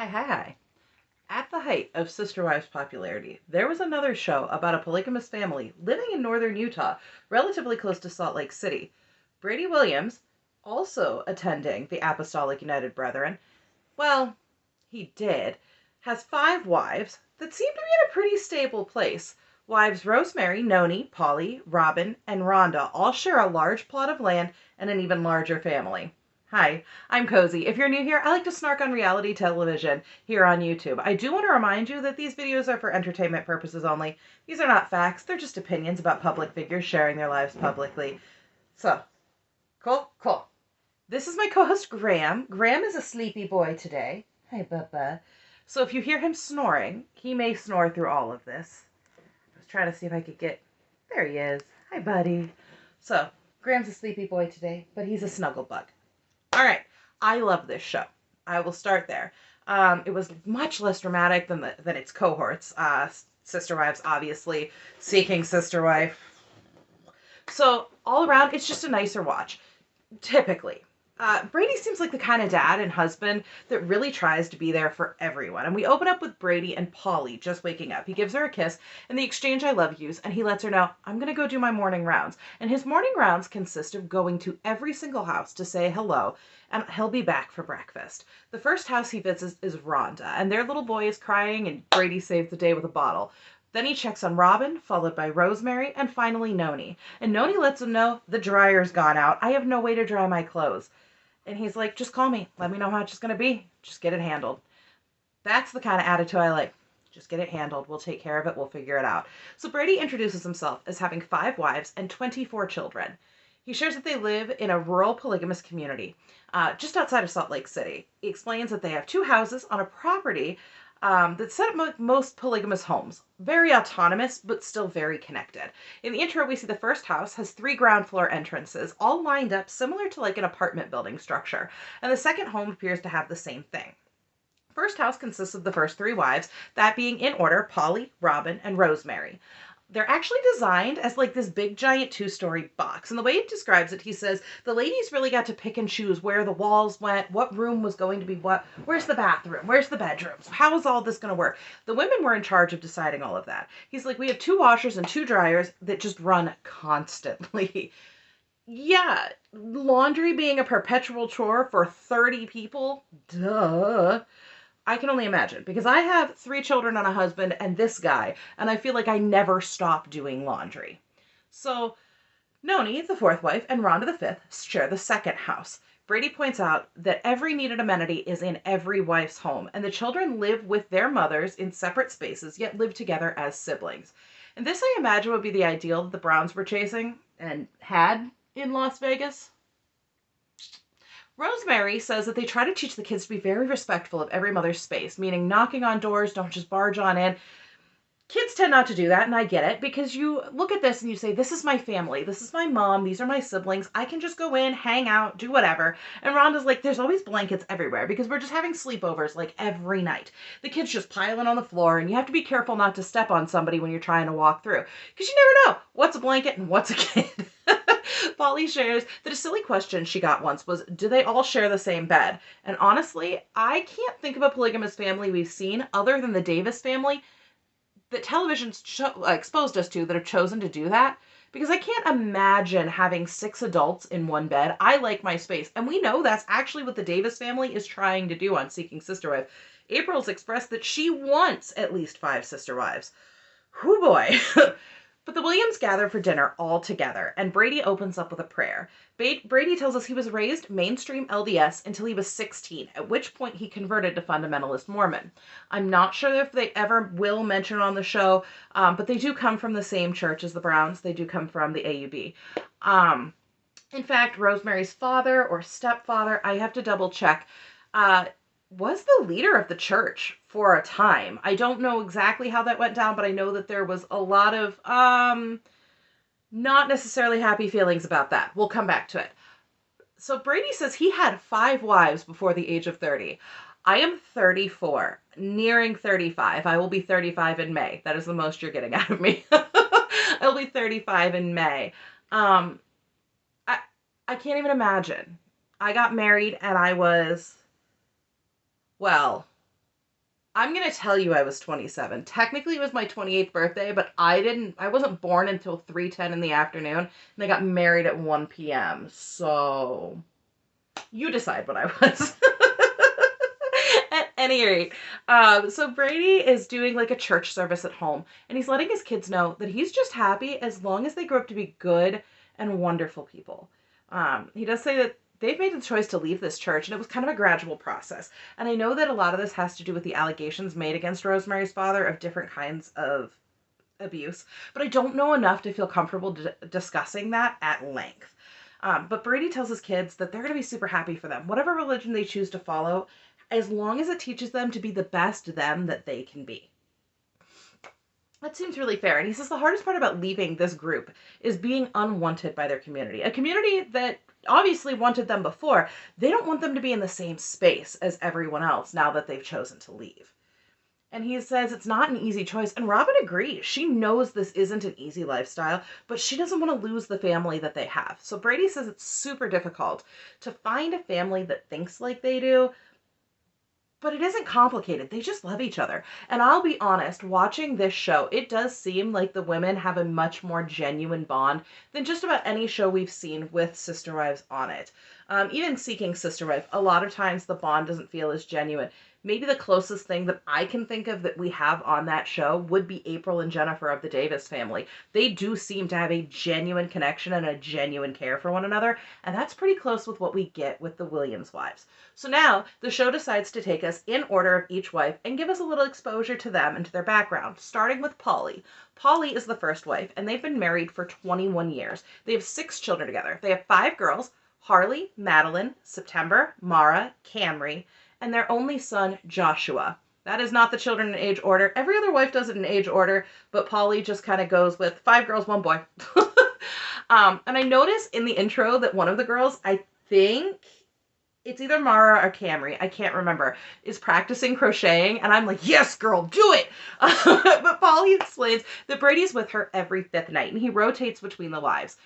Hi. At the height of Sister Wives popularity, there was another show about a polygamous family living in northern Utah, relatively close to Salt Lake City. Brady Williams, also attending the Apostolic United Brethren, well, he did, has five wives that seem to be in a pretty stable place. Wives Rosemary, Noni, Polly, Robin, and Rhonda all share a large plot of land and an even larger family. Hi, I'm Cozy. If you're new here, I like to snark on reality television here on YouTube. I do want to remind you that these videos are for entertainment purposes only. These are not facts, they're just opinions about public figures sharing their lives publicly. So, cool. This is my co-host Graham. Graham is a sleepy boy today. Hi, Bubba. So if you hear him snoring, he may snore through all of this. I was trying to see if I could get... There he is. Hi, buddy. So, Graham's a sleepy boy today, but he's a snuggle bug. All right. I love this show. I will start there. It was much less dramatic than its cohorts. Sister Wives, obviously. Seeking Sister Wife. So, all around, it's just a nicer watch. Typically. Brady seems like the kind of dad and husband that really tries to be there for everyone. And we open up with Brady and Polly just waking up. He gives her a kiss and the exchange I love yous, and he lets her know, I'm going to go do my morning rounds. And his morning rounds consist of going to every single house to say hello, and he'll be back for breakfast. The first house he visits is Rhonda, and their little boy is crying, and Brady saves the day with a bottle. Then he checks on Robin, followed by Rosemary, and finally Noni. And Noni lets him know the dryer's gone out. I have no way to dry my clothes. And he's like, just call me. Let me know how it's going to be. Just get it handled. That's the kind of attitude I like. Just get it handled. We'll take care of it. We'll figure it out. So Brady introduces himself as having 5 wives and 24 children. He shares that they live in a rural polygamous community just outside of Salt Lake City. He explains that they have 2 houses on a property that's set up like most polygamous homes. Very autonomous, but still very connected. In the intro, we see the first house has 3 ground floor entrances, all lined up similar to like an apartment building structure. And the second home appears to have the same thing. First house consists of the first 3 wives, that being in order Polly, Robin, and Rosemary. They're actually designed as like this big giant 2-story box. And the way it describes it, he says, the ladies really got to pick and choose where the walls went, what room was going to be what, where's the bathroom, where's the bedrooms, how is all this going to work? The women were in charge of deciding all of that. He's like, we have 2 washers and 2 dryers that just run constantly. Yeah, laundry being a perpetual chore for 30 people? Duh. I can only imagine because I have 3 children and a husband and this guy, and I feel like I never stop doing laundry. So, Noni, the 4th wife, and Rhonda, the 5th, share the second house. Brady points out that every needed amenity is in every wife's home, and the children live with their mothers in separate spaces, yet live together as siblings. And this, I imagine, would be the ideal that the Browns were chasing and had in Las Vegas. Rosemary says that they try to teach the kids to be very respectful of every mother's space, meaning knocking on doors, don't just barge on in. Kids tend not to do that, and I get it, because you look at this and you say, this is my family, this is my mom, these are my siblings, I can just go in, hang out, do whatever. And Rhonda's like, there's always blankets everywhere, because we're just having sleepovers like every night. The kids just piling on the floor, and you have to be careful not to step on somebody when you're trying to walk through, because you never know what's a blanket and what's a kid. Polly shares that a silly question she got once was, do they all share the same bed? And honestly, I can't think of a polygamous family we've seen other than the Davis family that television's exposed us to that have chosen to do that. Because I can't imagine having 6 adults in one bed. I like my space. And we know that's actually what the Davis family is trying to do on Seeking Sister Wife. April's expressed that she wants at least 5 sister wives. Whoo boy. But the Williams gather for dinner all together, and Brady opens up with a prayer. Brady tells us he was raised mainstream LDS until he was 16, at which point he converted to fundamentalist Mormon. I'm not sure if they ever will mention it on the show, but they do come from the same church as the Browns. They do come from the AUB. In fact, Rosemary's father or stepfather, I have to double check, was the leader of the church for a time. I don't know exactly how that went down, but I know that there was a lot of not necessarily happy feelings about that. We'll come back to it. So Brady says he had 5 wives before the age of 30. I am 34, nearing 35. I will be 35 in May. That is the most you're getting out of me. I'll be 35 in May. I can't even imagine. I got married and I was, well, I'm going to tell you I was 27. Technically it was my 28th birthday, but I wasn't born until 3:10 in the afternoon, and I got married at 1 p.m. So you decide what I was. At any rate, so Brady is doing like a church service at home, and he's letting his kids know that he's just happy as long as they grow up to be good and wonderful people. He does say that they've made the choice to leave this church, and it was kind of a gradual process. And I know that a lot of this has to do with the allegations made against Rosemary's father of different kinds of abuse, but I don't know enough to feel comfortable discussing that at length. But Brady tells his kids that they're going to be super happy for them, whatever religion they choose to follow, as long as it teaches them to be the best them that they can be. That seems really fair. And he says the hardest part about leaving this group is being unwanted by their community. A community that obviously wanted them before. They don't want them to be in the same space as everyone else now that they've chosen to leave. And he says it's not an easy choice. And Robin agrees. She knows this isn't an easy lifestyle, but she doesn't want to lose the family that they have. So Brady says it's super difficult to find a family that thinks like they do, but it isn't complicated. They just love each other. And I'll be honest, watching this show, it does seem like the women have a much more genuine bond than just about any show we've seen with Sister Wives on it. Even Seeking Sister Wife, a lot of times the bond doesn't feel as genuine. Maybe the closest thing that I can think of that we have on that show would be April and Jennifer of the Davis family. They do seem to have a genuine connection and a genuine care for one another, and that's pretty close with what we get with the Williams wives. So now the show decides to take us in order of each wife and give us a little exposure to them and to their background, starting with Polly. Polly is the first wife, and they've been married for 21 years. They have 6 children together. They have 5 girls: Harley, Madeline, September, Mara, Camry, and their only son, Joshua. That is not the children in age order. Every other wife does it in age order, but Polly just kind of goes with 5 girls, 1 boy. And I notice in the intro that one of the girls, I think it's either Mara or Camry, I can't remember, is practicing crocheting, and I'm like, yes, girl, do it! But Polly explains that Brady's with her every 5th night, and he rotates between the wives.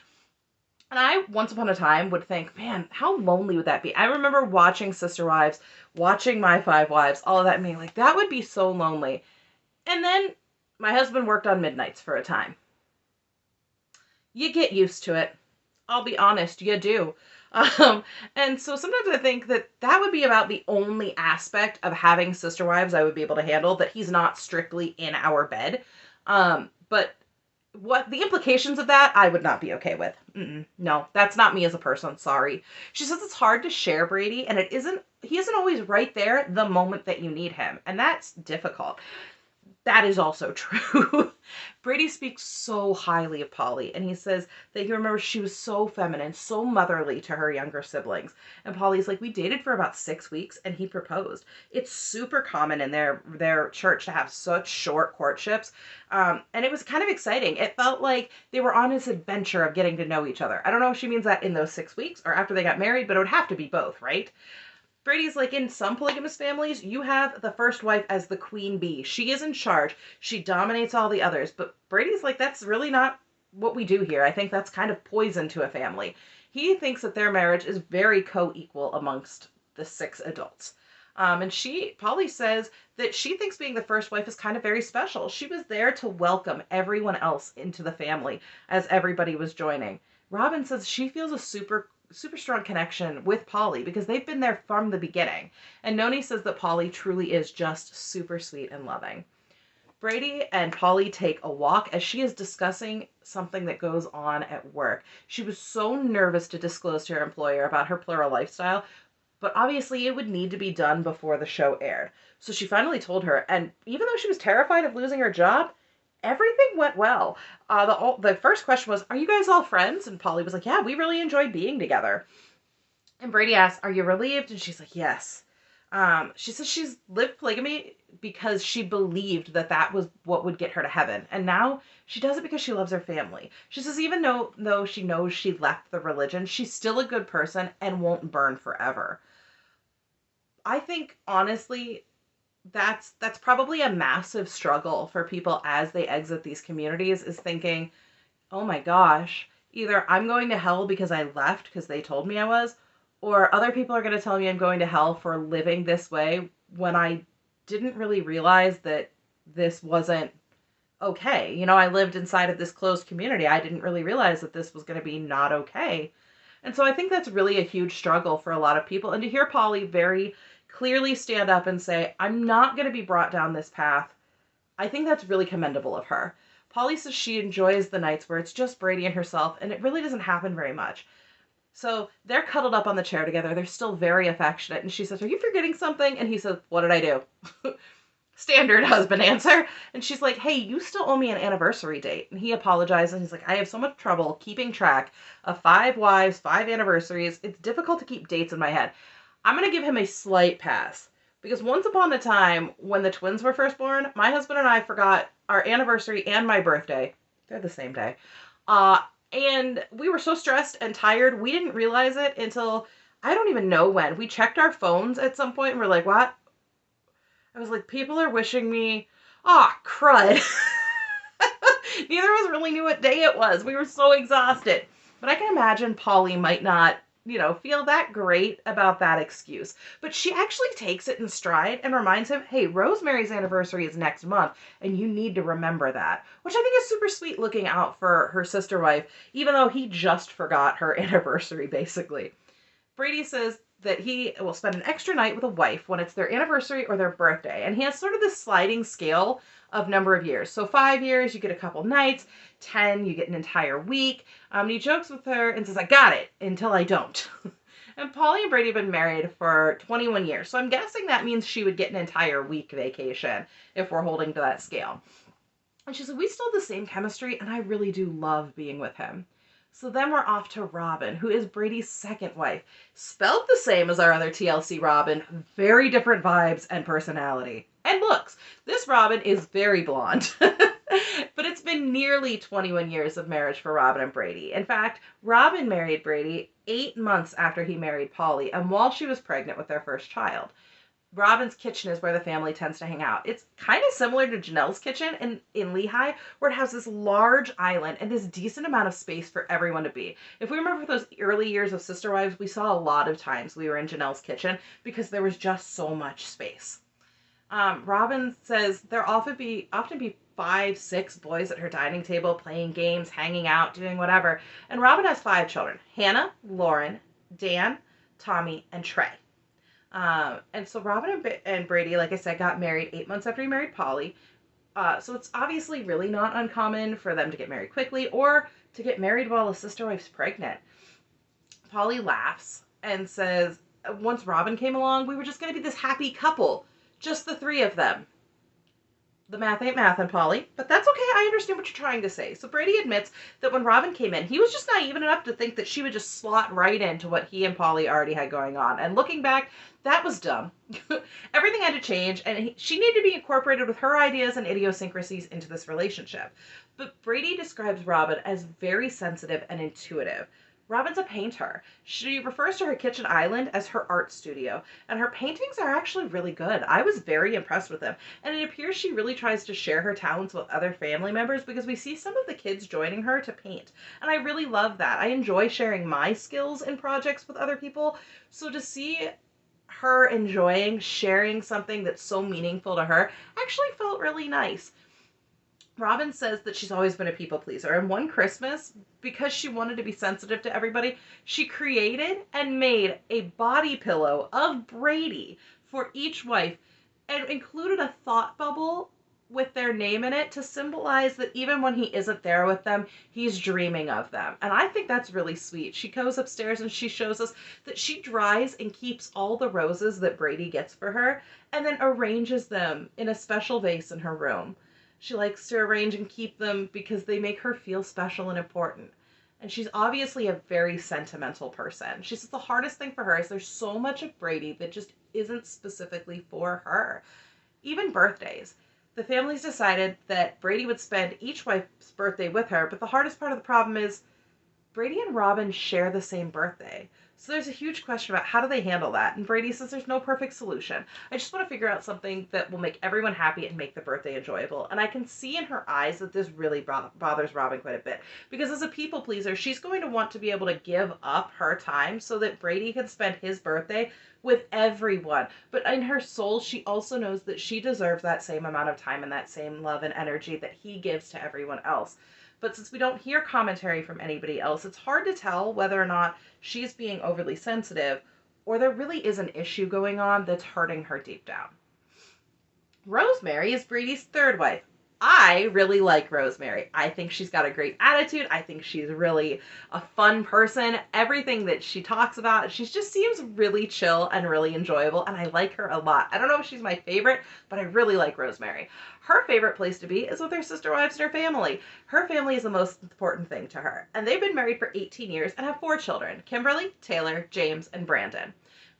And I, once upon a time, would think, man, how lonely would that be? I remember watching Sister Wives, watching My 5 Wives, all of that, and being like, that would be so lonely. And then my husband worked on midnights for a time. You get used to it. I'll be honest, you do. And so sometimes I think that that would be about the only aspect of having Sister Wives I would be able to handle, that he's not strictly in our bed. But what the implications of that, I would not be okay with. No, that's not me as a person. Sorry. She says it's hard to share Brady, and he isn't always right there the moment that you need him. And that's difficult. That is also true. Brady speaks so highly of Polly, and he says that he remembers she was so feminine, so motherly to her younger siblings. And Polly's like, we dated for about 6 weeks, and he proposed. It's super common in their church to have such short courtships, and it was kind of exciting. It felt like they were on this adventure of getting to know each other. I don't know if she means that in those 6 weeks or after they got married, but it would have to be both, right? Brady's like, in some polygamous families, you have the first wife as the queen bee. She is in charge. She dominates all the others. But Brady's like, that's really not what we do here. I think that's kind of poison to a family. He thinks that their marriage is very co-equal amongst the 6 adults. And Polly says that she thinks being the first wife is kind of very special. She was there to welcome everyone else into the family as everybody was joining. Robin says she feels a super strong connection with Polly because they've been there from the beginning. And Noni says that Polly truly is just super sweet and loving. Brady and Polly take a walk as she is discussing something that goes on at work. She was so nervous to disclose to her employer about her plural lifestyle, but obviously it would need to be done before the show aired. So she finally told her, and even though she was terrified of losing her job, everything went well. The first question was, are you guys all friends? And Polly was like, yeah, we really enjoyed being together. And Brady asked, are you relieved? And she's like, yes. She says she's lived polygamy because she believed that that was what would get her to heaven. And now she does it because she loves her family. She says even though she knows she left the religion, she's still a good person and won't burn forever. I think, honestly, that's probably a massive struggle for people as they exit these communities, is thinking, oh my gosh, either I'm going to hell because I left because they told me I was, or other people are going to tell me I'm going to hell for living this way when I didn't really realize that this wasn't okay. You know, I lived inside of this closed community. I didn't really realize that this was going to be not okay. And so I think that's really a huge struggle for a lot of people. And to hear Polly very clearly stand up and say, I'm not going to be brought down this path, I think that's really commendable of her. Polly says she enjoys the nights where it's just Brady and herself, and it really doesn't happen very much. So they're cuddled up on the chair together. They're still very affectionate. And she says, Are you forgetting something? And he says, What did I do? Standard husband answer. And she's like, Hey, you still owe me an anniversary date. And he apologizes. And he's like, I have so much trouble keeping track of 5 wives, 5 anniversaries. It's difficult to keep dates in my head. I'm going to give him a slight pass. Because once upon a time, when the twins were first born, my husband and I forgot our anniversary and my birthday. They're the same day. And we were so stressed and tired, we didn't realize it until I don't even know when. We checked our phones at some point and we're like, what? I was like, people are wishing me, crud. Neither of us really knew what day it was. We were so exhausted. But I can imagine Polly might not, feel that great about that excuse. But she actually takes it in stride and reminds him, hey, Rosemary's anniversary is next month, and you need to remember that. Which I think is super sweet, looking out for her sister wife, even though he just forgot her anniversary, basically. Brady says that he will spend an extra night with a wife when it's their anniversary or their birthday. And he has sort of this sliding scale of number of years. So 5 years, you get a couple nights. 10, you get an entire week. And he jokes with her and says, I got it, until I don't. And Polly and Brady have been married for 21 years. So I'm guessing that means she would get an entire week vacation if we're holding to that scale. And she said, we still have the same chemistry, and I really do love being with him. So then we're off to Robin, who is Brady's second wife. Spelled the same as our other TLC Robin, very different vibes and personality. And looks. This Robin is very blonde. But it's been nearly 21 years of marriage for Robin and Brady. In fact, Robin married Brady 8 months after he married Polly, and while she was pregnant with their first child. Robin's kitchen is where the family tends to hang out. It's kind of similar to Janelle's kitchen in Lehigh, where it has this large island and this decent amount of space for everyone to be. If we remember those early years of Sister Wives, we saw a lot of times we were in Janelle's kitchen because there was just so much space. Robin says there often be 5, 6 boys at her dining table playing games, hanging out, doing whatever. And Robin has 5 children: Hannah, Lauren, Dan, Tommy, and Trey. And so Robin and Brady, like I said, got married 8 months after he married Polly. So it's obviously really not uncommon for them to get married quickly or to get married while a sister wife's pregnant. Polly laughs and says, once Robin came along, we were just going to be this happy couple. Just the 3 of them. The math ain't mathin', Polly, but that's okay. I understand what you're trying to say. So Brady admits that when Robin came in, he was just naive enough to think that she would just slot right into what he and Polly already had going on. And looking back, that was dumb. Everything had to change, and she needed to be incorporated with her ideas and idiosyncrasies into this relationship. But Brady describes Robin as very sensitive and intuitive. Robin's a painter. She refers to her kitchen island as her art studio, and her paintings are actually really good. I was very impressed with them, and it appears she really tries to share her talents with other family members because we see some of the kids joining her to paint, and I really love that. I enjoy sharing my skills in projects with other people, so to see her enjoying sharing something that's so meaningful to her actually felt really nice. Robin says that she's always been a people pleaser, and one Christmas, because she wanted to be sensitive to everybody, she created and made a body pillow of Brady for each wife and included a thought bubble with their name in it to symbolize that even when he isn't there with them, he's dreaming of them. And I think that's really sweet. She goes upstairs and she shows us that she dries and keeps all the roses that Brady gets for her and then arranges them in a special vase in her room. She likes to arrange and keep them because they make her feel special and important. And she's obviously a very sentimental person. She says the hardest thing for her is there's so much of Brady that just isn't specifically for her. Even birthdays. The family's decided that Brady would spend each wife's birthday with her, but the hardest part of the problem is Brady and Robin share the same birthday. So there's a huge question about how do they handle that. And Brady says there's no perfect solution. I just want to figure out something that will make everyone happy and make the birthday enjoyable. And I can see in her eyes that this really bothers Robin quite a bit. Because as a people pleaser, she's going to want to be able to give up her time so that Brady can spend his birthday with everyone. But in her soul, she also knows that she deserves that same amount of time and that same love and energy that he gives to everyone else. But since we don't hear commentary from anybody else, it's hard to tell whether or not she's being overly sensitive or there really is an issue going on that's hurting her deep down. Rosemary is Brady's third wife. I really like Rosemary. I think she's got a great attitude. I think she's really a fun person. Everything that she talks about, she just seems really chill and really enjoyable, and I like her a lot. I don't know if she's my favorite, but I really like Rosemary. Her favorite place to be is with her sister wives and her family. Her family is the most important thing to her, and they've been married for 18 years and have 4 children, Kimberly, Taylor, James, and Brandon.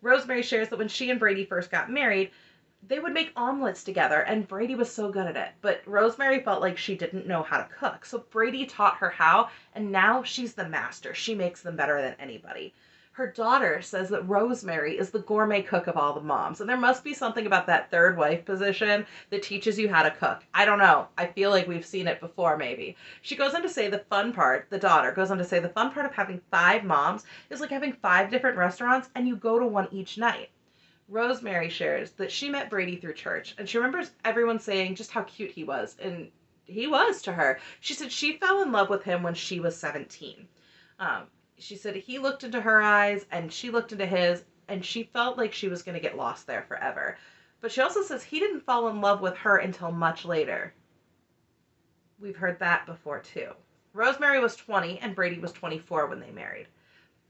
Rosemary shares that when she and Brady first got married, they would make omelets together, and Brady was so good at it. But Rosemary felt like she didn't know how to cook. So Brady taught her how, and now she's the master. She makes them better than anybody. Her daughter says that Rosemary is the gourmet cook of all the moms. And there must be something about that third wife position that teaches you how to cook. I don't know. I feel like we've seen it before, maybe. She goes on to say the fun part, the daughter goes on to say the fun part of having 5 moms is like having 5 different restaurants, and you go to one each night. Rosemary shares that she met Brady through church, and she remembers everyone saying just how cute he was, and he was to her. She said she fell in love with him when she was 17. She said he looked into her eyes, and she looked into his, and she felt like she was going to get lost there forever. But she also says he didn't fall in love with her until much later. We've heard that before, too. Rosemary was 20, and Brady was 24 when they married.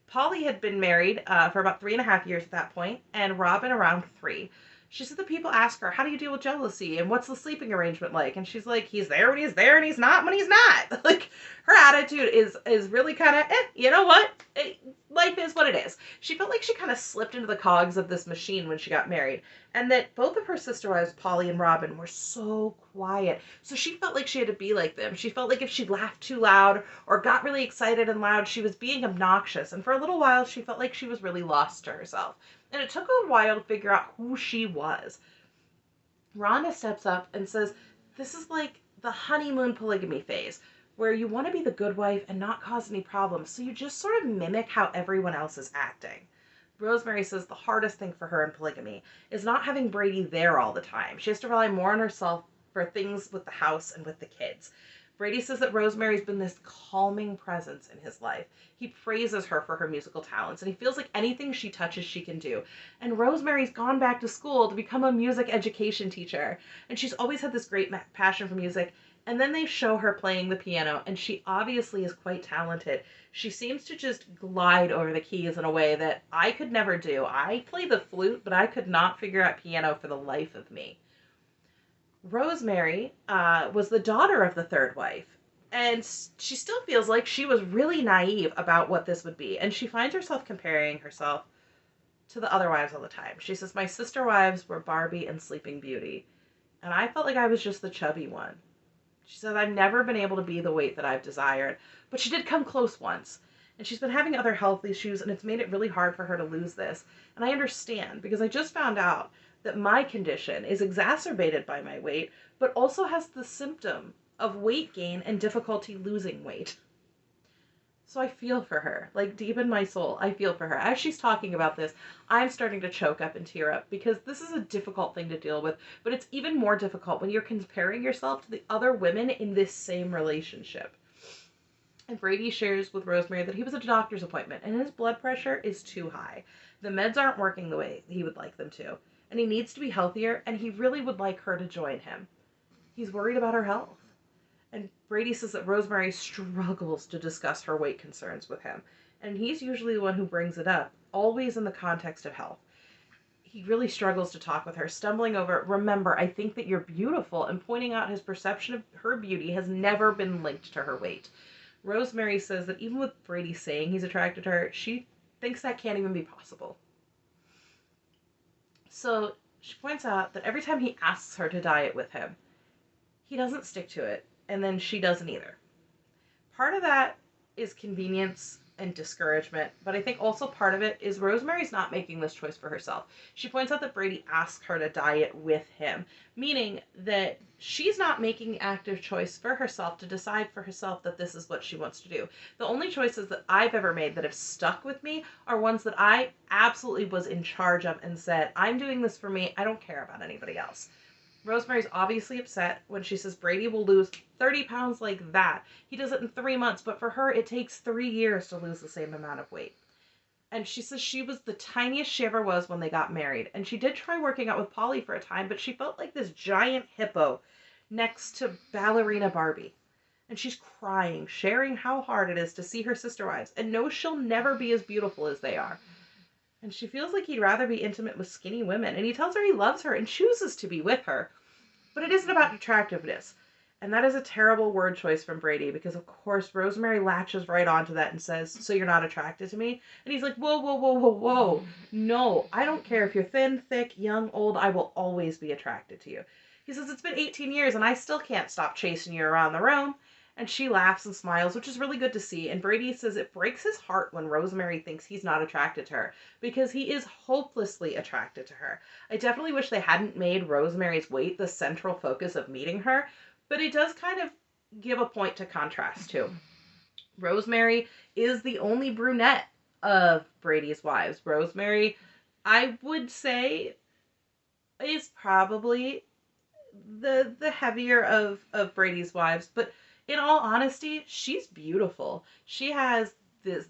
Polly had been married for about 3.5 years at that point, and Robin around 3. She said the people ask her, how do you deal with jealousy, and what's the sleeping arrangement like? And she's like, he's there when he's there, and he's not when he's not. Like, her attitude is really kind of, you know what? Life is what it is. She felt like she kind of slipped into the cogs of this machine when she got married, and that both of her sister wives, Polly and Robin, were so quiet. So she felt like she had to be like them. She felt like if she laughed too loud or got really excited and loud, she was being obnoxious. And for a little while, she felt like she was really lost to herself. And it took a while to figure out who she was. Rhonda steps up and says, this is like the honeymoon polygamy phase, where you want to be the good wife and not cause any problems, so you just sort of mimic how everyone else is acting. Rosemary says the hardest thing for her in polygamy is not having Brady there all the time. She has to rely more on herself for things with the house and with the kids. Brady says that Rosemary's been this calming presence in his life. He praises her for her musical talents, and he feels like anything she touches, she can do. And Rosemary's gone back to school to become a music education teacher, and she's always had this great passion for music. And then they show her playing the piano, and she obviously is quite talented. She seems to just glide over the keys in a way that I could never do. I play the flute, but I could not figure out piano for the life of me. Rosemary was the daughter of the third wife, and she still feels like she was really naive about what this would be, and she finds herself comparing herself to the other wives all the time. She says, my sister wives were Barbie and Sleeping Beauty, and I felt like I was just the chubby one. She said, I've never been able to be the weight that I've desired, but she did come close once. And she's been having other health issues, and it's made it really hard for her to lose this. And I understand, because I just found out that my condition is exacerbated by my weight, but also has the symptom of weight gain and difficulty losing weight. So I feel for her, like deep in my soul, I feel for her. As she's talking about this, I'm starting to choke up and tear up because this is a difficult thing to deal with, but it's even more difficult when you're comparing yourself to the other women in this same relationship. And Brady shares with Rosemary that he was at a doctor's appointment and his blood pressure is too high. The meds aren't working the way he would like them to, and he needs to be healthier, and he really would like her to join him. He's worried about her health. And Brady says that Rosemary struggles to discuss her weight concerns with him. And he's usually the one who brings it up, always in the context of health. He really struggles to talk with her, stumbling over, remember, I think that you're beautiful, and pointing out his perception of her beauty has never been linked to her weight. Rosemary says that even with Brady saying he's attracted to her, she thinks that can't even be possible. So she points out that every time he asks her to diet with him, he doesn't stick to it. And then she doesn't either. Part of that is convenience, and discouragement. But I think also part of it is Rosemary's not making this choice for herself. She points out that Brady asked her to diet with him, meaning that she's not making the active choice for herself to decide for herself that this is what she wants to do. The only choices that I've ever made that have stuck with me are ones that I absolutely was in charge of and said, I'm doing this for me. I don't care about anybody else. Rosemary's obviously upset when she says Brady will lose 30 pounds like that. He does it in 3 months, but for her, it takes 3 years to lose the same amount of weight. And she says she was the tiniest she ever was when they got married. And she did try working out with Polly for a time, but she felt like this giant hippo next to ballerina Barbie. And she's crying, sharing how hard it is to see her sister wives and knows she'll never be as beautiful as they are. And she feels like he'd rather be intimate with skinny women. And he tells her he loves her and chooses to be with her. But it isn't about attractiveness. And that is a terrible word choice from Brady because, of course, Rosemary latches right onto that and says, so you're not attracted to me? And he's like, whoa, whoa, whoa, whoa, whoa. No, I don't care if you're thin, thick, young, old. I will always be attracted to you. He says, it's been 18 years and I still can't stop chasing you around the room. And she laughs and smiles, which is really good to see. And Brady says it breaks his heart when Rosemary thinks he's not attracted to her because he is hopelessly attracted to her. I definitely wish they hadn't made Rosemary's weight the central focus of meeting her, but it does kind of give a point to contrast too. Rosemary is the only brunette of Brady's wives. Rosemary, I would say, is probably the heavier of Brady's wives, but in all honesty, she's beautiful. She has this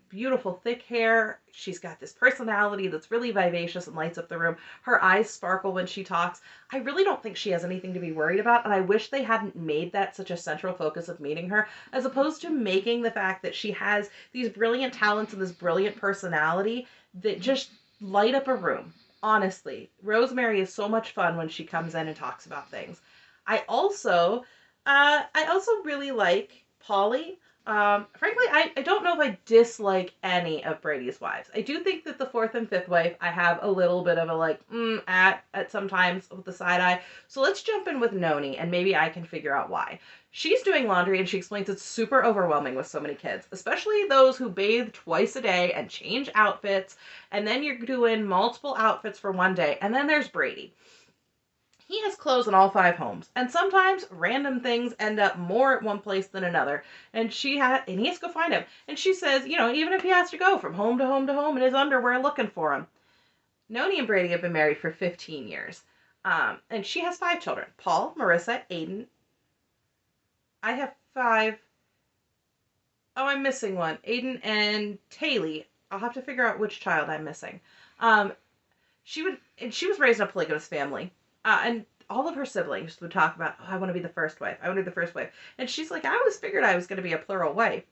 beautiful thick hair. She's got this personality that's really vivacious and lights up the room. Her eyes sparkle when she talks. I really don't think she has anything to be worried about, and I wish they hadn't made that such a central focus of meeting her, as opposed to making the fact that she has these brilliant talents and this brilliant personality that just light up a room. Honestly, Rosemary is so much fun when she comes in and talks about things. I also, I also really like Polly. Frankly, I don't know if I dislike any of Brady's wives. I do think that the fourth and fifth wife, I have a little bit of a like, at sometimes with the side eye. So let's jump in with Noni and maybe I can figure out why. She's doing laundry and she explains it's super overwhelming with so many kids, especially those who bathe twice a day and change outfits. And then you're doing multiple outfits for one day. And then there's Brady. He has clothes in all 5 homes, and sometimes random things end up more at one place than another. And he has to go find him. And she says, even if he has to go from home to home to home in his underwear looking for him. Noni and Brady have been married for 15 years. And she has 5 children. Paul, Marissa, Aiden. I have 5. Oh, I'm missing one. Aiden and Taylor. I'll have to figure out which child I'm missing. She was raised in a polygamous family. And all of her siblings would talk about, I want to be the first wife. I want to be the first wife. And she's like, I always figured I was going to be a plural wife.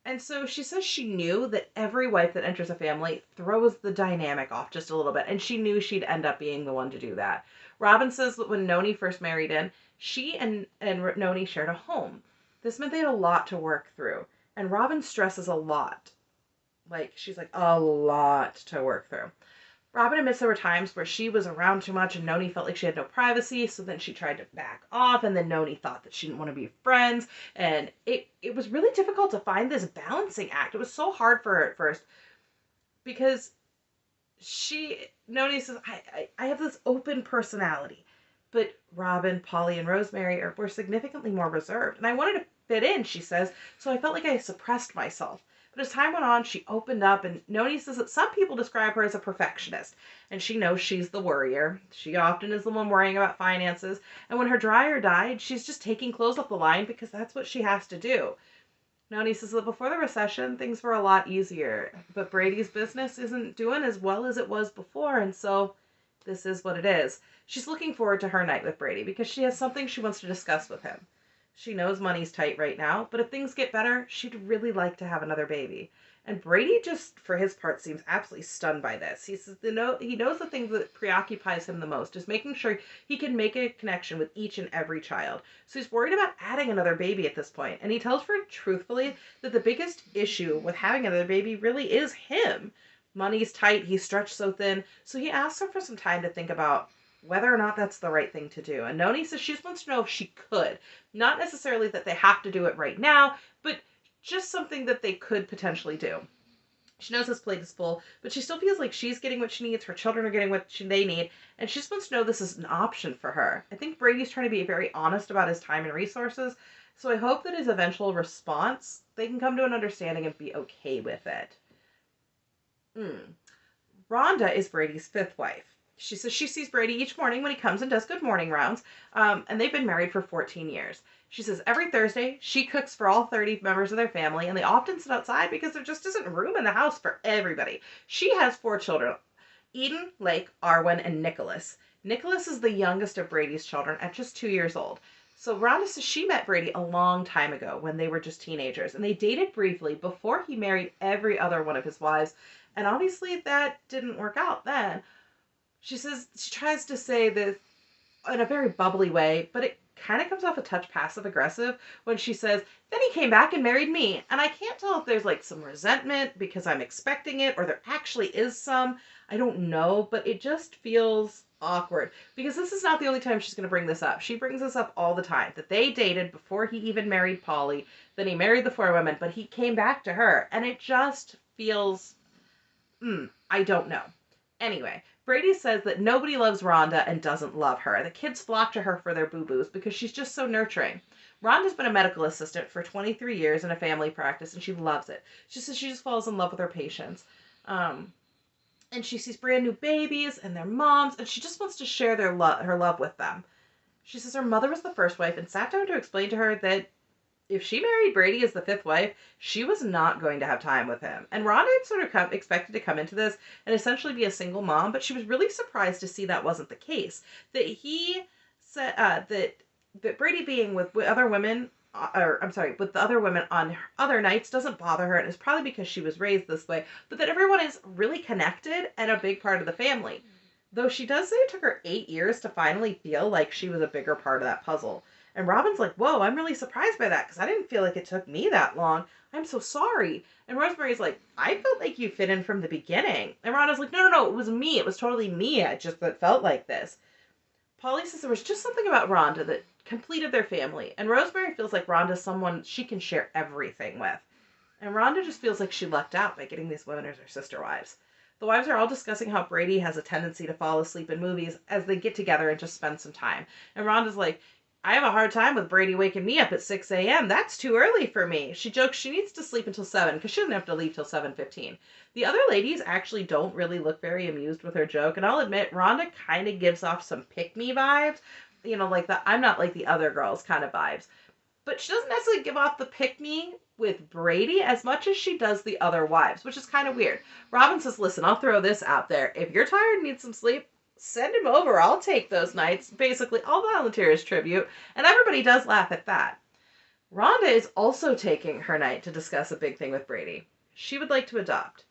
And so she says she knew that every wife that enters a family throws the dynamic off just a little bit. And she knew she'd end up being the one to do that. Robin says that when Noni first married in, she and Noni shared a home. This meant they had a lot to work through. And Robin stresses a lot. She's like, a lot to work through. Robin admits there were times where she was around too much and Noni felt like she had no privacy, so then she tried to back off, and then Noni thought that she didn't want to be friends, and it was really difficult to find this balancing act. It was so hard for her at first, because Noni says, I have this open personality, but Robin, Polly, and Rosemary were significantly more reserved, and I wanted to fit in, she says, so I felt like I suppressed myself. But as time went on, she opened up, and Noni says that some people describe her as a perfectionist, and she knows she's the worrier. She often is the one worrying about finances, and when her dryer died, she's just taking clothes off the line because that's what she has to do. Noni says that before the recession, things were a lot easier, but Brady's business isn't doing as well as it was before, and so this is what it is. She's looking forward to her night with Brady because she has something she wants to discuss with him. She knows money's tight right now, but if things get better, she'd really like to have another baby. And Brady just, for his part, seems absolutely stunned by this. He says he knows the thing that preoccupies him the most is making sure he can make a connection with each and every child. So he's worried about adding another baby at this point. And he tells her truthfully that the biggest issue with having another baby really is him. Money's tight, he's stretched so thin. So he asks her for some time to think about whether or not that's the right thing to do. And Noni says she just wants to know if she could. Not necessarily that they have to do it right now, but just something that they could potentially do. She knows this plate is full, but she still feels like she's getting what she needs, her children are getting what they need, and she just wants to know this is an option for her. I think Brady's trying to be very honest about his time and resources, so I hope that his eventual response, they can come to an understanding and be okay with it. Rhonda is Brady's fifth wife. She says she sees Brady each morning when he comes and does good morning rounds, and they've been married for 14 years. She says every Thursday she cooks for all 30 members of their family, and they often sit outside because there just isn't room in the house for everybody. She has 4 children: Eden, Lake, Arwen, and Nicholas. Nicholas is the youngest of Brady's children at just 2 years old. So Rhonda says she met Brady a long time ago when they were just teenagers, and they dated briefly before he married every other one of his wives, and obviously that didn't work out then. She says she tries to say this in a very bubbly way, but it kind of comes off a touch passive aggressive when she says, then he came back and married me. And I can't tell if there's like some resentment because I'm expecting it or there actually is some. I don't know, but it just feels awkward because this is not the only time she's going to bring this up. She brings this up all the time, that they dated before he even married Polly, then he married the 4 women, but he came back to her. And it just feels, I don't know. Anyway, Brady says that nobody loves Rhonda and doesn't love her. The kids flock to her for their boo-boos because she's just so nurturing. Rhonda's been a medical assistant for 23 years in a family practice, and she loves it. She says she just falls in love with her patients. And she sees brand new babies and their moms, and she just wants to share her love with them. She says her mother was the first wife and sat down to explain to her that if she married Brady as the 5th wife, she was not going to have time with him. And Rhonda had sort of expected to come into this and essentially be a single mom, but she was really surprised to see that wasn't the case. That he said that Brady being with other women, with the other women on other nights doesn't bother her, and it's probably because she was raised this way, but that everyone is really connected and a big part of the family. Though she does say it took her 8 years to finally feel like she was a bigger part of that puzzle. And Robin's like, whoa, I'm really surprised by that because I didn't feel like it took me that long. I'm so sorry. And Rosemary's like, I felt like you fit in from the beginning. And Rhonda's like, no, it was me. It was totally me. I just felt like this. Polly says there was just something about Rhonda that completed their family. And Rosemary feels like Rhonda's someone she can share everything with. And Rhonda just feels like she lucked out by getting these women as her sister wives. The wives are all discussing how Brady has a tendency to fall asleep in movies as they get together and just spend some time. And Rhonda's like, I have a hard time with Brady waking me up at 6 a.m. That's too early for me. She jokes she needs to sleep until 7 because she doesn't have to leave till 7:15. The other ladies actually don't really look very amused with her joke, and I'll admit Rhonda kind of gives off some pick-me vibes, like the I'm not like the other girls kind of vibes. But she doesn't necessarily give off the pick-me with Brady as much as she does the other wives, which is kind of weird. Robin says, listen, I'll throw this out there. If you're tired and need some sleep, send him over. I'll take those nights. Basically, I'll volunteer as tribute. And everybody does laugh at that. Rhonda is also taking her night to discuss a big thing with Brady. She would like to adopt.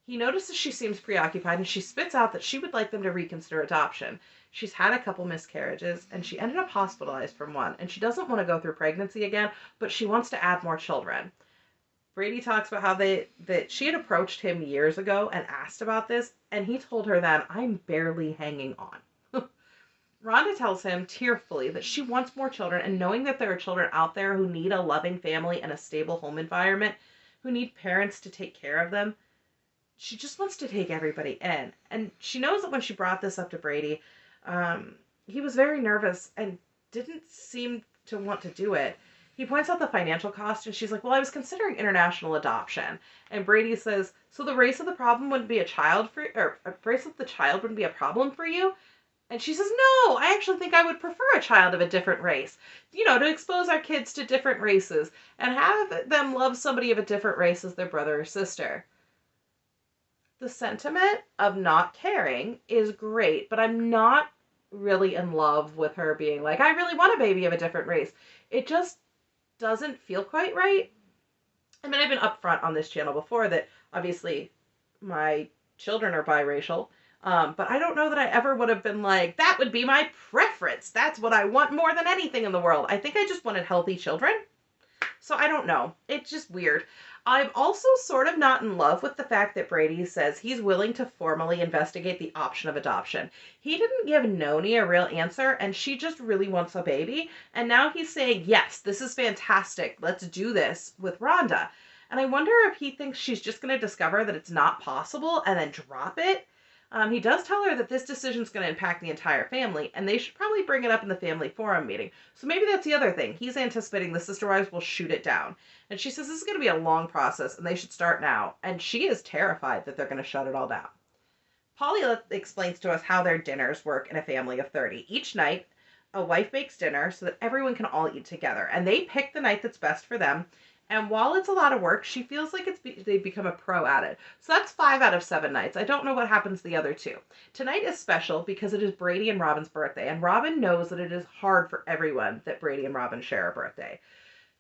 He notices she seems preoccupied and she spits out that she would like them to reconsider adoption. She's had a couple miscarriages and she ended up hospitalized from one. And she doesn't want to go through pregnancy again, but she wants to add more children. Brady talks about how that she had approached him years ago and asked about this, and he told her then, I'm barely hanging on. Rhonda tells him tearfully that she wants more children, and knowing that there are children out there who need a loving family and a stable home environment, who need parents to take care of them, she just wants to take everybody in. And she knows that when she brought this up to Brady, he was very nervous and didn't seem to want to do it. He points out the financial cost, and she's like, well, I was considering international adoption. And Brady says, so the race of the problem wouldn't be race of the child wouldn't be a problem for you? And she says, no, I actually think I would prefer a child of a different race. To expose our kids to different races and have them love somebody of a different race as their brother or sister. The sentiment of not caring is great, but I'm not really in love with her being like, I really want a baby of a different race. It just doesn't feel quite right. I mean, I've been upfront on this channel before that obviously my children are biracial, but I don't know that I ever would have been like, that would be my preference. That's what I want more than anything in the world. I think I just wanted healthy children. So I don't know. It's just weird. I'm also sort of not in love with the fact that Brady says he's willing to formally investigate the option of adoption. He didn't give Noni a real answer, and she just really wants a baby. And now he's saying, yes, this is fantastic. Let's do this with Rhonda. And I wonder if he thinks she's just going to discover that it's not possible and then drop it. He does tell her that this decision is going to impact the entire family, and they should probably bring it up in the family forum meeting. So maybe that's the other thing. He's anticipating the sister wives will shoot it down. And she says this is going to be a long process, and they should start now. And she is terrified that they're going to shut it all down. Polly explains to us how their dinners work in a family of 30. Each night, a wife makes dinner so that everyone can all eat together, and they pick the night that's best for them. And while it's a lot of work, she feels like they've become a pro at it. So that's 5 out of 7 nights. I don't know what happens the other 2. Tonight is special because it is Brady and Robin's birthday, and Robin knows that it is hard for everyone that Brady and Robin share a birthday.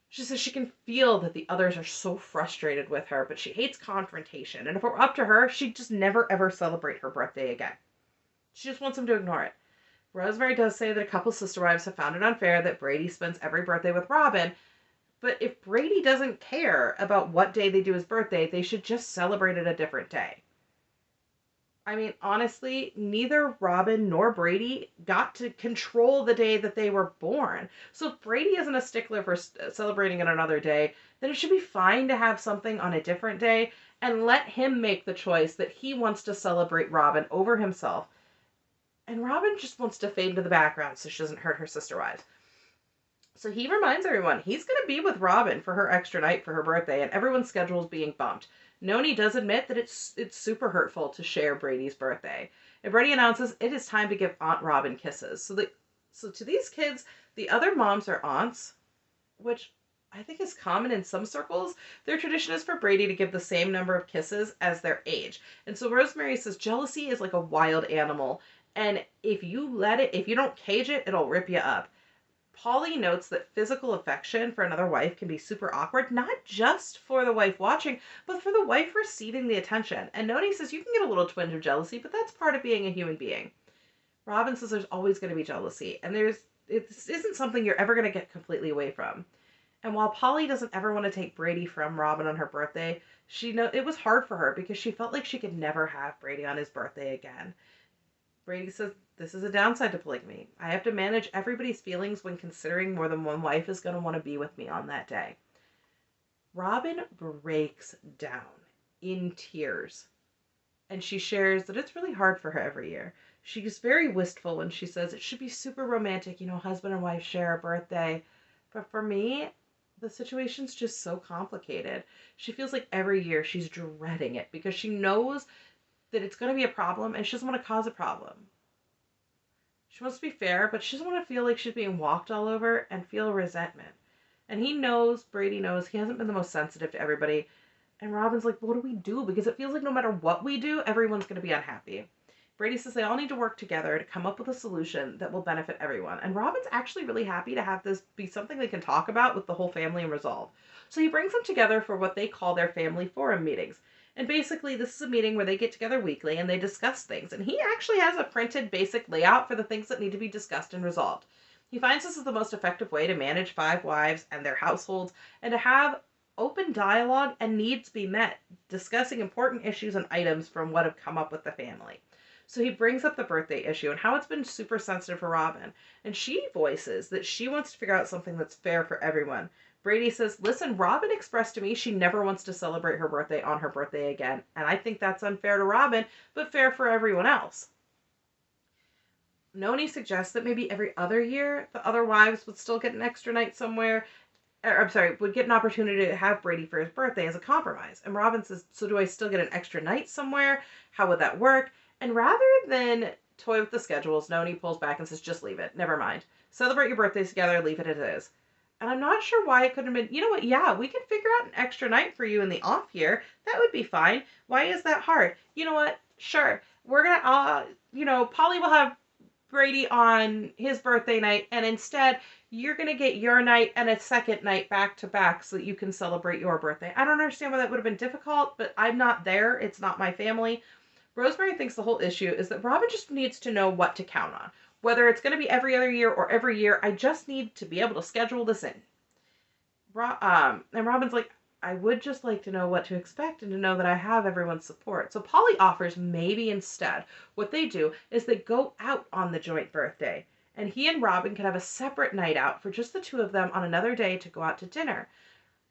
She says she can feel that the others are so frustrated with her, but she hates confrontation. And if it were up to her, she'd just never ever celebrate her birthday again. She just wants them to ignore it. Rosemary does say that a couple sister wives have found it unfair that Brady spends every birthday with Robin, but if Brady doesn't care about what day they do his birthday, they should just celebrate it a different day. I mean, honestly, neither Robin nor Brady got to control the day that they were born. So if Brady isn't a stickler for celebrating it another day, then it should be fine to have something on a different day and let him make the choice that he wants to celebrate Robin over himself. And Robin just wants to fade into the background so she doesn't hurt her sister wives. So he reminds everyone he's going to be with Robin for her extra night for her birthday, and everyone's schedule is being bumped. Noni does admit that it's super hurtful to share Brady's birthday. And Brady announces it is time to give Aunt Robin kisses. So to these kids, the other moms are aunts, which I think is common in some circles. Their tradition is for Brady to give the same number of kisses as their age. And so Rosemary says jealousy is like a wild animal, and if you don't cage it, it'll rip you up. Polly notes that physical affection for another wife can be super awkward, not just for the wife watching, but for the wife receiving the attention. And Noni says you can get a little twinge of jealousy, but that's part of being a human being. Robin says there's always going to be jealousy, and it isn't something you're ever going to get completely away from. And while Polly doesn't ever want to take Brady from Robin on her birthday, it was hard for her because she felt like she could never have Brady on his birthday again. Brady says, this is a downside to polygamy. I have to manage everybody's feelings when considering more than one wife is going to want to be with me on that day. Robin breaks down in tears, and she shares that it's really hard for her every year. She's very wistful when she says it should be super romantic, husband and wife share a birthday. But for me, the situation's just so complicated. She feels like every year she's dreading it because she knows that it's going to be a problem and she doesn't want to cause a problem. She wants to be fair, but she doesn't want to feel like she's being walked all over and feel resentment. And Brady knows, he hasn't been the most sensitive to everybody. And Robin's like, what do we do? Because it feels like no matter what we do, everyone's going to be unhappy. Brady says they all need to work together to come up with a solution that will benefit everyone. And Robin's actually really happy to have this be something they can talk about with the whole family and resolve. So he brings them together for what they call their family forum meetings. And basically, this is a meeting where they get together weekly and they discuss things. And he actually has a printed basic layout for the things that need to be discussed and resolved. He finds this is the most effective way to manage 5 wives and their households and to have open dialogue and needs be met, discussing important issues and items from what have come up with the family. So he brings up the birthday issue and how it's been super sensitive for Robin. And she voices that she wants to figure out something that's fair for everyone. Brady says, listen, Robin expressed to me she never wants to celebrate her birthday on her birthday again. And I think that's unfair to Robin, but fair for everyone else. Noni suggests that maybe every other year, the other wives would still get an extra night somewhere. Would get an opportunity to have Brady for his birthday as a compromise. And Robin says, so do I still get an extra night somewhere? How would that work? And rather than toy with the schedules, Noni pulls back and says, just leave it. Never mind. Celebrate your birthdays together. Leave it as it is. And I'm not sure why it couldn't have been, you know what, yeah, we could figure out an extra night for you in the off year. That would be fine. Why is that hard? You know what? Sure. We're going to, Polly will have Brady on his birthday night, and instead you're going to get your night and a second night back to back so that you can celebrate your birthday. I don't understand why that would have been difficult, but I'm not there. It's not my family. Rosemary thinks the whole issue is that Robin just needs to know what to count on. Whether it's going to be every other year or every year, I just need to be able to schedule this in. And Robin's like, I would just like to know what to expect and to know that I have everyone's support. So Polly offers maybe instead what they do is they go out on the joint birthday. And he and Robin could have a separate night out for just the two of them on another day to go out to dinner.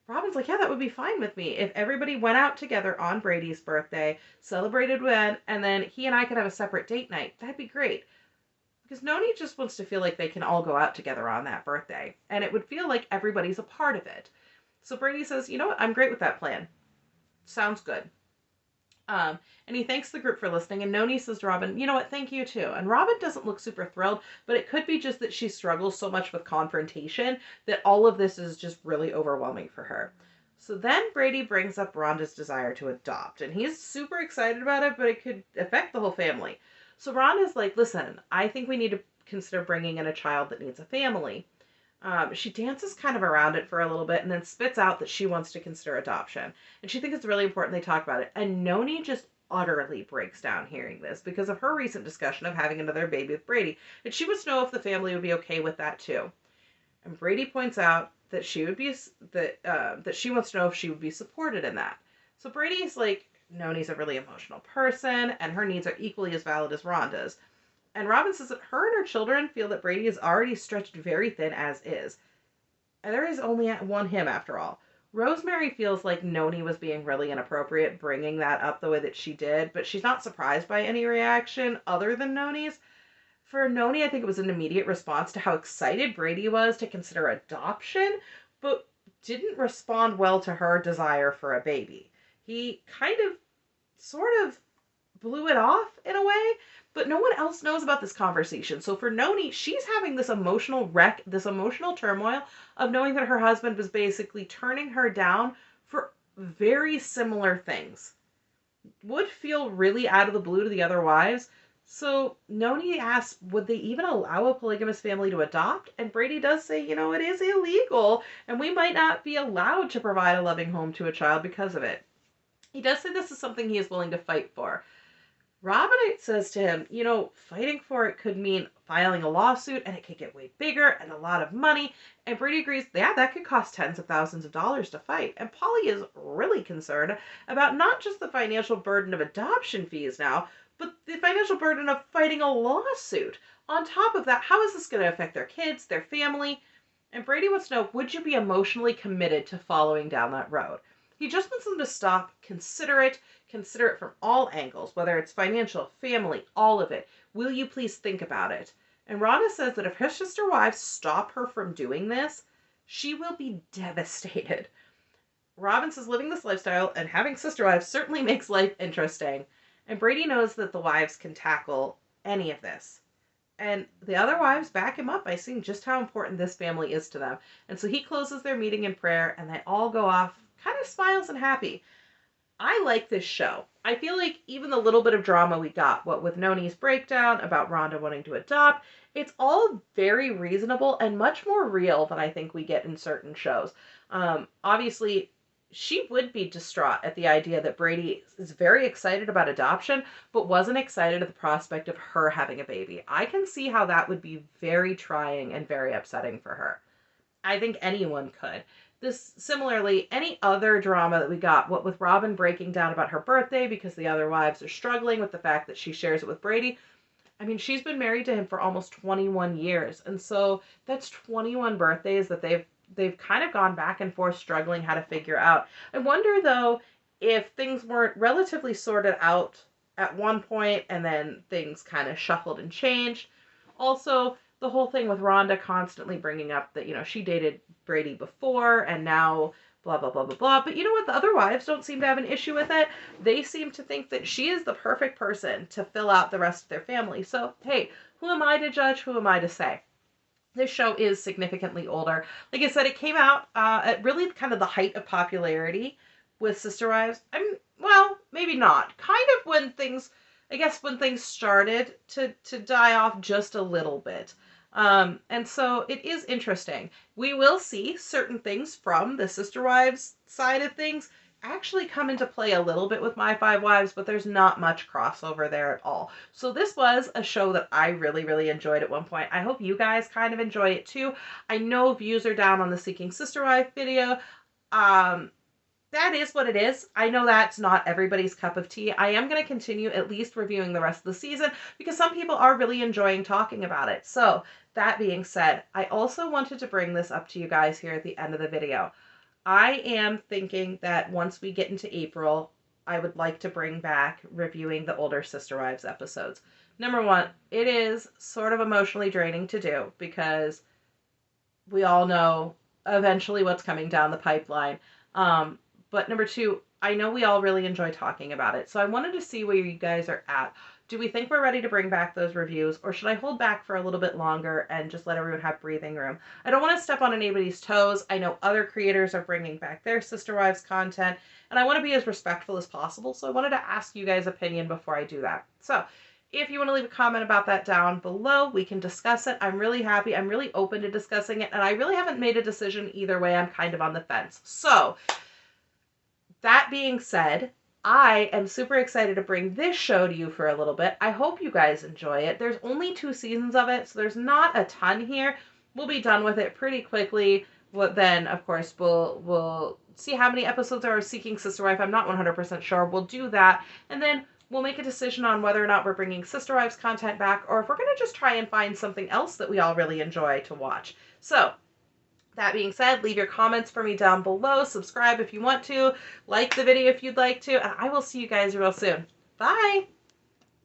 Robin's like, yeah, that would be fine with me if everybody went out together on Brady's birthday, celebrated with, and then he and I could have a separate date night. That'd be great. Because Noni just wants to feel like they can all go out together on that birthday. And it would feel like everybody's a part of it. So Brady says, you know what? I'm great with that plan. Sounds good. And he thanks the group for listening. And Noni says to Robin, you know what? Thank you too. And Robin doesn't look super thrilled, but it could be just that she struggles so much with confrontation that all of this is just really overwhelming for her. So then Brady brings up Rhonda's desire to adopt. And he's super excited about it, but it could affect the whole family. So Rhonda's like, listen, I think we need to consider bringing in a child that needs a family. She dances kind of around it for a little bit and then spits out that she wants to consider adoption. And she thinks it's really important they talk about it. And Noni just utterly breaks down hearing this because of her recent discussion of having another baby with Brady. And she wants to know if the family would be okay with that too. And Brady points out that she would be that she wants to know if she would be supported in that. So Brady's like, Noni's a really emotional person and her needs are equally as valid as Rhonda's. And Robin says that her and her children feel that Brady is already stretched very thin as is. And there is only one him after all. Rosemary feels like Noni was being really inappropriate bringing that up the way that she did, but she's not surprised by any reaction other than Noni's. For Noni, I think it was an immediate response to how excited Brady was to consider adoption, but didn't respond well to her desire for a baby. He kind of, sort of, blew it off in a way, but no one else knows about this conversation. So for Noni, she's having this emotional wreck, this emotional turmoil of knowing that her husband was basically turning her down for very similar things. Would feel really out of the blue to the other wives. So Noni asks, would they even allow a polygamous family to adopt? And Brady does say, you know, it is illegal, and we might not be allowed to provide a loving home to a child because of it. He does say this is something he is willing to fight for. Robinite says to him, you know, fighting for it could mean filing a lawsuit and it could get way bigger and a lot of money. And Brady agrees, yeah, that could cost tens of thousands of dollars to fight. And Polly is really concerned about not just the financial burden of adoption fees now, but the financial burden of fighting a lawsuit. On top of that, how is this going to affect their kids, their family? And Brady wants to know, would you be emotionally committed to following down that road? He just wants them to stop, consider it from all angles, whether it's financial, family, all of it. Will you please think about it? And Rhonda says that if her sister wives stop her from doing this, she will be devastated. Robin says living this lifestyle and having sister wives certainly makes life interesting. And Brady knows that the wives can tackle any of this. And the other wives back him up by seeing just how important this family is to them. And so he closes their meeting in prayer and they all go off kind of smiles and happy. I like this show. I feel like even the little bit of drama we got, what with Noni's breakdown about Rhonda wanting to adopt, it's all very reasonable and much more real than I think we get in certain shows. Obviously, she would be distraught at the idea that Brady is very excited about adoption, but wasn't excited at the prospect of her having a baby. I can see how that would be very trying and very upsetting for her. I think anyone could. This, similarly, any other drama that we got, what with Robin breaking down about her birthday because the other wives are struggling with the fact that she shares it with Brady. I mean, she's been married to him for almost 21 years. And so that's 21 birthdays that they've kind of gone back and forth struggling how to figure out. I wonder, though, if things weren't relatively sorted out at one point and then things kind of shuffled and changed. Also, the whole thing with Rhonda constantly bringing up that, you know, she dated Brady before and now blah, blah, blah, blah, blah. But you know what? The other wives don't seem to have an issue with it. They seem to think that she is the perfect person to fill out the rest of their family. So, hey, who am I to judge? Who am I to say? This show is significantly older. Like I said, it came out at really kind of the height of popularity with Sister Wives. I mean, well, maybe not. Kind of when things, I guess when things started to die off just a little bit. And so it is interesting. We will see certain things from the Sister Wives side of things actually come into play a little bit with My Five Wives, but there's not much crossover there at all. So this was a show that I really, really enjoyed at one point. I hope you guys kind of enjoy it too. I know views are down on the Seeking Sister Wife video. That is what it is. I know that's not everybody's cup of tea. I am going to continue at least reviewing the rest of the season because some people are really enjoying talking about it. So that being said, I also wanted to bring this up to you guys here at the end of the video. I am thinking that once we get into April, I would like to bring back reviewing the older Sister Wives episodes. Number one, it is sort of emotionally draining to do because we all know eventually what's coming down the pipeline. But number two, I know we all really enjoy talking about it. So I wanted to see where you guys are at. Do we think we're ready to bring back those reviews, or should I hold back for a little bit longer and just let everyone have breathing room? I don't want to step on anybody's toes. I know other creators are bringing back their Sister Wives content, and I want to be as respectful as possible. So I wanted to ask you guys' opinion before I do that. So if you want to leave a comment about that down below, we can discuss it. I'm really happy. I'm really open to discussing it, and I really haven't made a decision either way. I'm kind of on the fence. So that being said, I am super excited to bring this show to you for a little bit. I hope you guys enjoy it. There's only 2 seasons of it, so there's not a ton here. We'll be done with it pretty quickly. Well, then, of course, we'll see how many episodes are Seeking Sister Wife. I'm not 100% sure. We'll do that, and then we'll make a decision on whether or not we're bringing Sister Wives content back, or if we're going to just try and find something else that we all really enjoy to watch. So that being said, leave your comments for me down below. Subscribe if you want to. Like the video if you'd like to. And I will see you guys real soon. Bye!